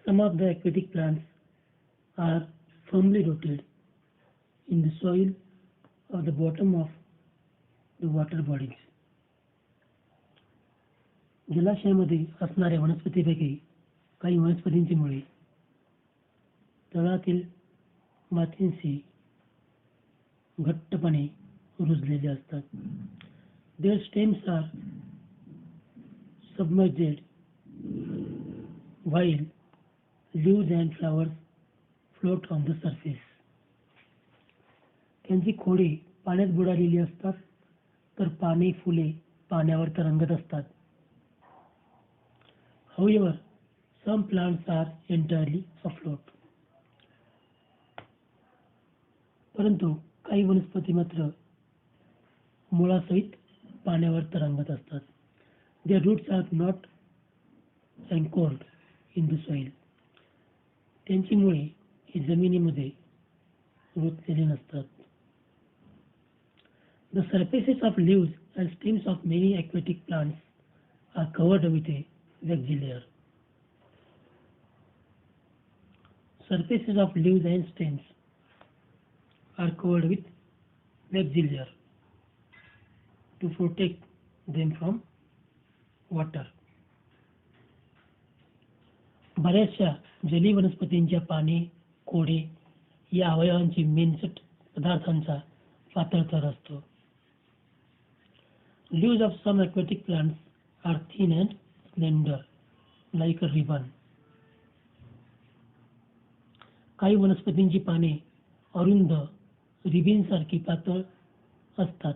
Some of the aquatic plants are firmly rooted in the soil or the bottom of the water bodies. जलाशयामध्ये असणाऱ्या वनस्पतीपैकी काही वनस्पतींची मुळे तळातील मातींशी घट्टपणे रुजलेले असतात. Their stems are submerged while leaves and flowers float on the surface. त्यांची खोडे पाण्यात बुडालेली असतात तर पाने फुले पाण्यावर तरंगत असतात. However, some plants are entirely afloat. परंतु काही वनस्पती मात्र मुळासहित पाण्यावर तरंगत असतात. Their roots are not anchored in the soil. त्यांची मुळे ही जमिनीमध्ये रुतलेली नसतात. The surfaces of leaves and stems of many aquatic plants are covered with a waxy layer. Surfaces of leaves and stems are covered with waxy layer to protect them from water. बऱ्याचशा जलीय वनस्पतींच्या पाने, खोडे या अवयवांची मेनसट पदार्थांचा पातळ थर असतो. Leaves of some aquatic plants are thin and slender, like a ribbon. काही वनस्पतींची पाने अरुंद रिबीनसारखी पातळ असतात.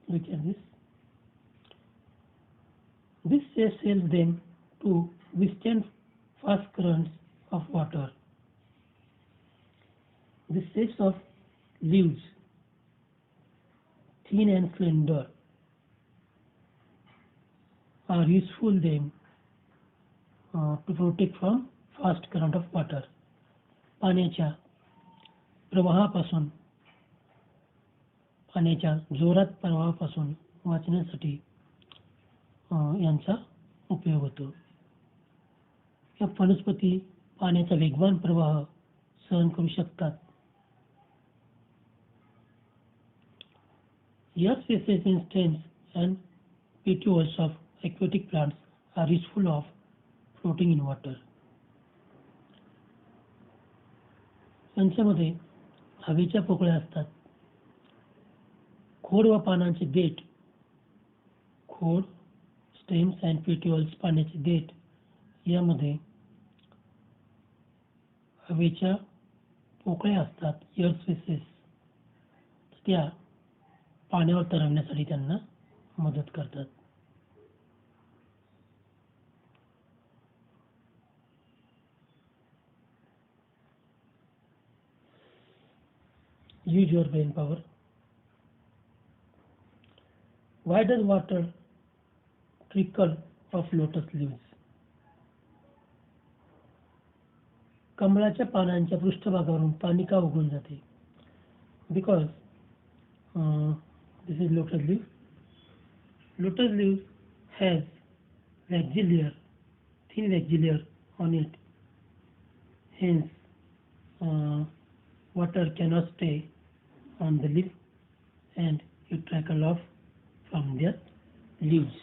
Look at this. This shape helps them to withstand fast currents of water. The shapes of leaves, thin and slender, are useful them to protect from fast current of water. पाण्याच्या प्रवाहापासून पाण्याच्या जोरात प्रवाहापासून वाचण्यासाठी यांचा उपयोग होतो. या वनस्पती पाण्याचा वेगवान प्रवाह सहन करू शकतात. Ear spaces in stems and petioles of aquatic plants are useful of floating in water. यांच्यामध्ये हवेच्या पोकळ्या असतात. खोड व पानांचे देठ, खोड, स्टेम्स अँड पेटिओल्स पाण्याचे देठ यामध्ये हवेच्या पोकळ्या असतात. एअर स्पेसेस त्या पाण्यावर तरंगण्यासाठी त्यांना मदत करतात. Use your brain power. Why does water trickle off lotus leaves? कमळाच्या पानांच्या पृष्ठभागावरून पाणी का उगळून जाते? Because this is lotus leaf. Lotus leaf has waxy layer, thin waxy layer on it. Hence, water cannot stay on the leaf and it trickle off from their leaves.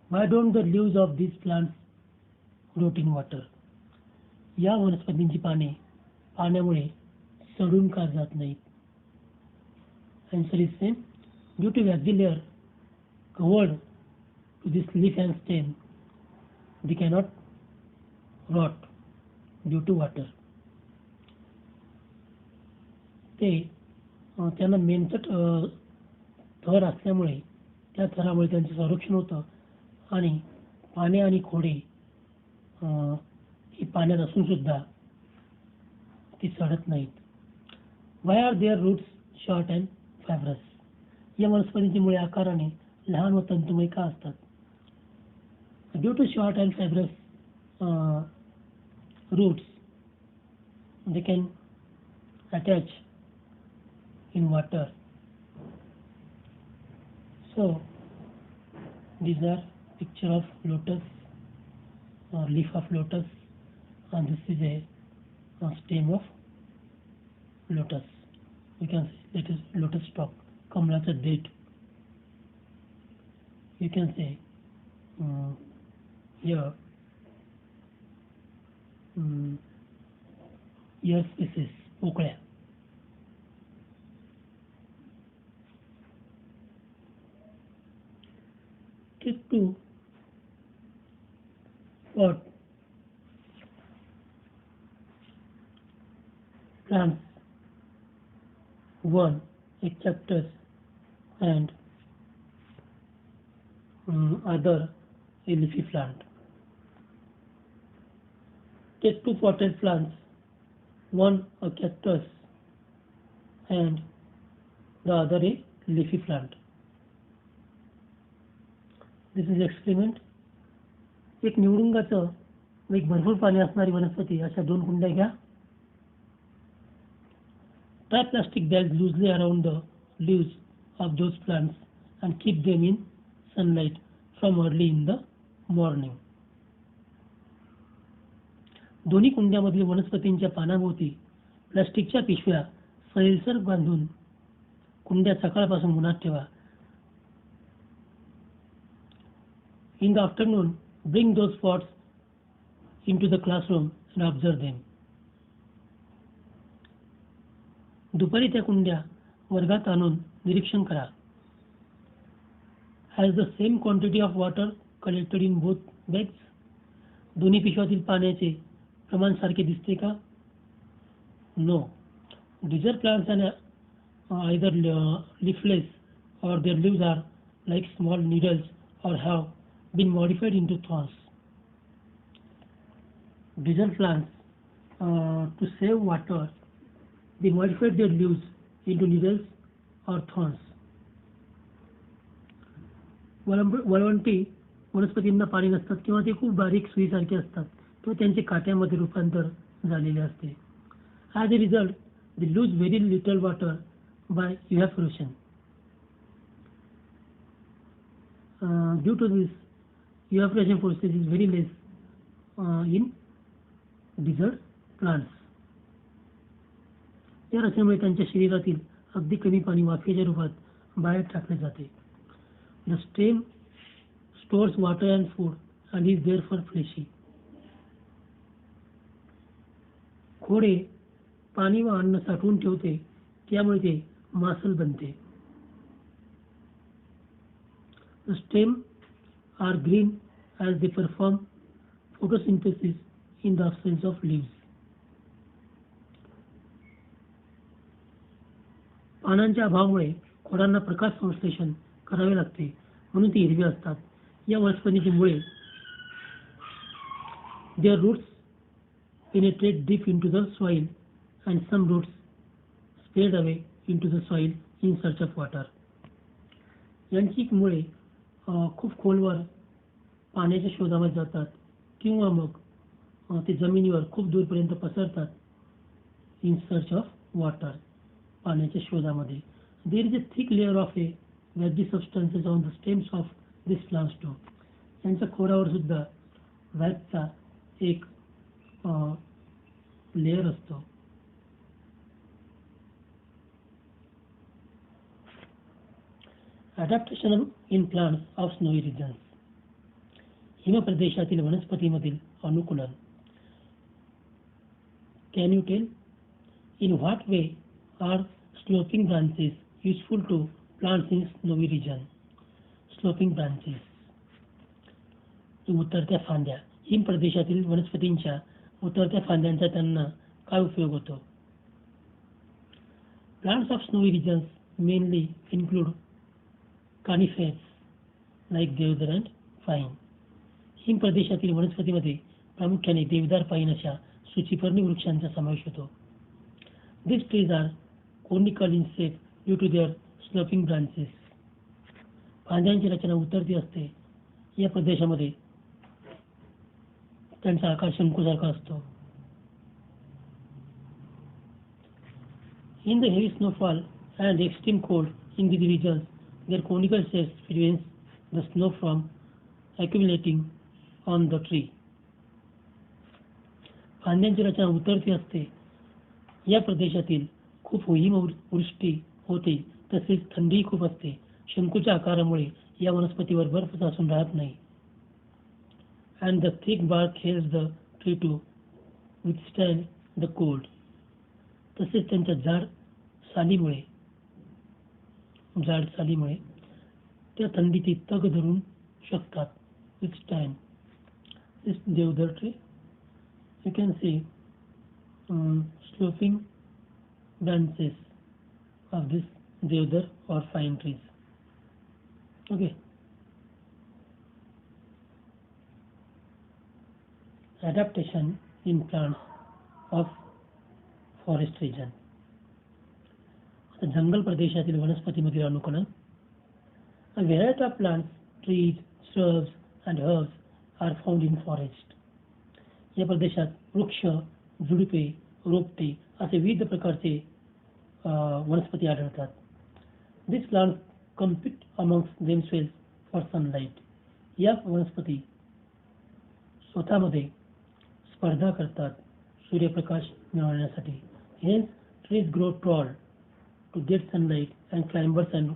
Why don't the leaves of these plants rot in water? या वनस्पतींची पाने पाण्यामुळे सडून का जात नाहीत? Answer is same. Due to waxy layer covered to this leaf and stem, they cannot rot due to water. त्यांना मेनसट थर असल्यामुळे त्या थरामुळे त्यांचं संरक्षण होतं आणि पाने आणि खोडे ही पाण्यात असून सुद्धा ती सडत नाहीत. Why are their roots short and fibrous? या वनस्पतींची मुळे आकाराने लहान व तंतुमय का असतात? Due to short and fibrous roots, they can attach in water. So these are picture of lotus or leaf of lotus, and this is a stem of lotus. You can say that is lotus stalk, kamalacha date. You can say here ear spaces, पोकळ्या. Take two pot plants, one a cactus and other a leafy plant. Take two potted plants, one a cactus and the other a leafy plant. This is experiment. एक निवडुंगाचं एक भरपूर पाणी असणारी वनस्पती अशा दोन कुंड्या घ्या. Tie plastic bags loosely around the leaves of those plants and keep them in sunlight from early in the morning. दोन्ही कुंड्यामधील वनस्पतींच्या पानाभोवती प्लास्टिकच्या पिशव्या सैलसर बांधून कुंड्या सकाळपासून उन्हात ठेवा. In the afternoon, bring those pots into the classroom and observe them. दुपारी त्या कुंड्या वर्गात आणून निरीक्षण करा. Has the same quantity of water collected in both bags? दोन्ही पिशव्यातील पाण्याचे प्रमाण सारखे दिसते का? No. These are plants and either leafless or their leaves are like small needles or have been modified into thorns. These are plants to save water. They modified their leaves into needles or thorns. वळवंटी वनस्पतींना पाणी नसतात किंवा ते खूप बारीक सुईसारखे असतात किंवा त्यांचे काट्यामध्ये रूपांतर झालेले असते. As a result, they lose very little water by evaporation. Due to this, evaporation process is very less in desert plants. या रचनेमुळे त्यांच्या शरीरातील अगदी कमी पाणी वाफेच्या रूपात बाहेर टाकले जाते. The stem stores water and food and is therefore fleshy. Khode पाणी व अन्न साठवून ठेवते, त्यामुळे ते मांसल बनते. The stem are green as they perform photosynthesis in the absence of leaves. पानांच्या अभावामुळे खोडांना प्रकाश संश्लेषण करावे लागते, म्हणून ते हिरवे असतात. या वनस्पतीची मुळे their roots penetrate deep into the soil and some roots spread away into the soil in search of water. यांची मुळे खूप खोलवर पाण्याच्या शोधामध्ये जातात किंवा मग ते जमिनीवर खूप दूरपर्यंत पसरतात इन सर्च ऑफ वॉटर, पाण्याच्या शोधामध्ये. There is a thick layer of a waxy substances on the stems of this plants too. यांच्या खोडावर सुद्धा वॅजचा एक लेअर असतो. Adaptation in plants of snowy regions. हिम प्रदेशातील वनस्पतीमधील अनुकूलन. Can you tell in what way are sloping branches useful to plants in snowy region? Sloping branches. उतरत्या फांद्या. हिम प्रदेशातील वनस्पतींच्या उतरत्या फांद्यांचा त्यांना काय उपयोग होतो? Plants of snowy regions mainly include conifers like देवदार and pine. हिम प्रदेशातील वनस्पतीमध्ये प्रामुख्याने देवदार, पाईन अशा सूचीपर्णी वृक्षांचा समावेश होतो. These trees are conical in shape due to their sloping branches. फांद्यांची रचना उतरती असते. या प्रदेशामध्ये त्यांचा आकार शंकूसारखा असतो. In the heavy snowfall and extreme cold in these regions, their conical shapes prevents the snow from accumulating on the tree. फांद्यांची रचना उतरती असते. या प्रदेशातील खूप हिमवृष्टी होते, तसेच थंडीही खूप असते. शंकूच्या आकारामुळे या वनस्पतीवर बर्फ साचून राहत नाही. And the thick bark helps the tree to withstand the cold. तसेच त्यांच्या जाड सालीमुळे त्या थंडीची तग धरून शकतात. Withstand. This deodar tree, you can see sloping branches of this deodar or pine trees. Okay. Adaptation in plants of forest region. जंगल प्रदेशातील वनस्पतीमधील अनुकूलन. A variety of plants, trees, shrubs and herbs are found in forest. या प्रदेशात वृक्ष, झुडुपे, रोपटे असे विविध प्रकारचे वनस्पती आढळतात. These plants compete amongst themselves for sunlight. या वनस्पती स्वतःमध्ये स्पर्धा करतात सूर्यप्रकाश मिळवण्यासाठी. Hence, trees grow tall to get sunlight and climbers and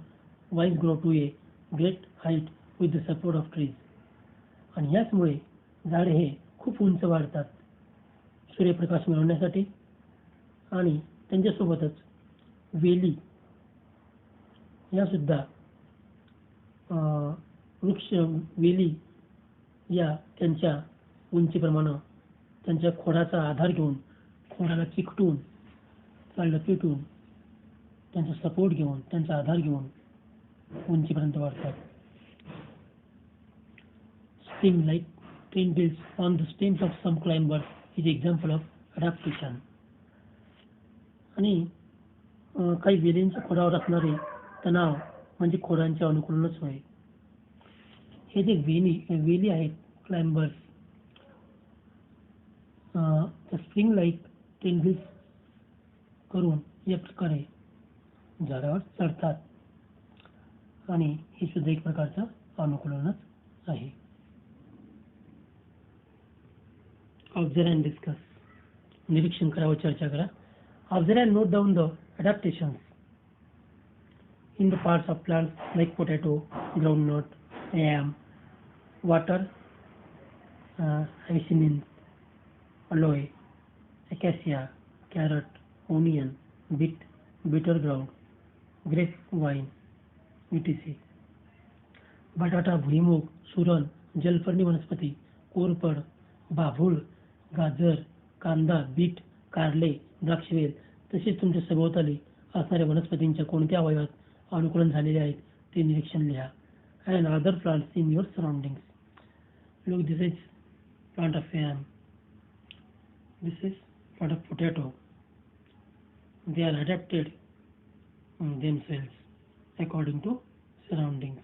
vines grow to a great height with the support of trees. आणि याचमुळे झाडे हे खूप उंच वाढतात सूर्यप्रकाश मिळवण्यासाठी, आणि त्यांच्यासोबतच वेली या सुद्धा वेली या त्यांच्या उंचीप्रमाणे त्यांच्या खोडाचा आधार घेऊन, खोडाला चिकटून, लपेटून, त्यांचा सपोर्ट घेऊन, त्यांचा आधार घेऊन उंचीपर्यंत वाढतात. Sting like tendrils on the stems of some climbers is example of adaptation. आणि काही वेलींच्या खोडावर असणारे तणाव म्हणजे खोडांचे अनुकूलनच होय. हे जे वेली आहेत क्लाइंबर्स, स्प्रिंग लाईक टेंड्रिल्स करून या प्रकारे झाडावर चढतात, आणि हे सुद्धा एक प्रकारचं अनुकूलनच आहे. Observe and discuss. निरीक्षण करा व चर्चा करा. Observe and note down the adaptations in the parts of plants like potato, groundnut, yam, water, hyacinth, aloe, acacia, carrot, onion, beet, bitter gourd, grapevine, etc. बटाटा, भुईमूग, सुरण, जलपर्णी वनस्पती, कोरफड, बाभूळ, गाजर, कांदा, बीट, कारले, द्राक्षवेल तसेच तुमच्या सभोवताली असणाऱ्या वनस्पतींच्या कोणत्या अवयवात अनुकूलन झालेले आहेत ते निरीक्षण लिहा. And other plants in your surroundings. Look, this is plant of yam. This is plant of potato. They are adapted themselves according to surroundings.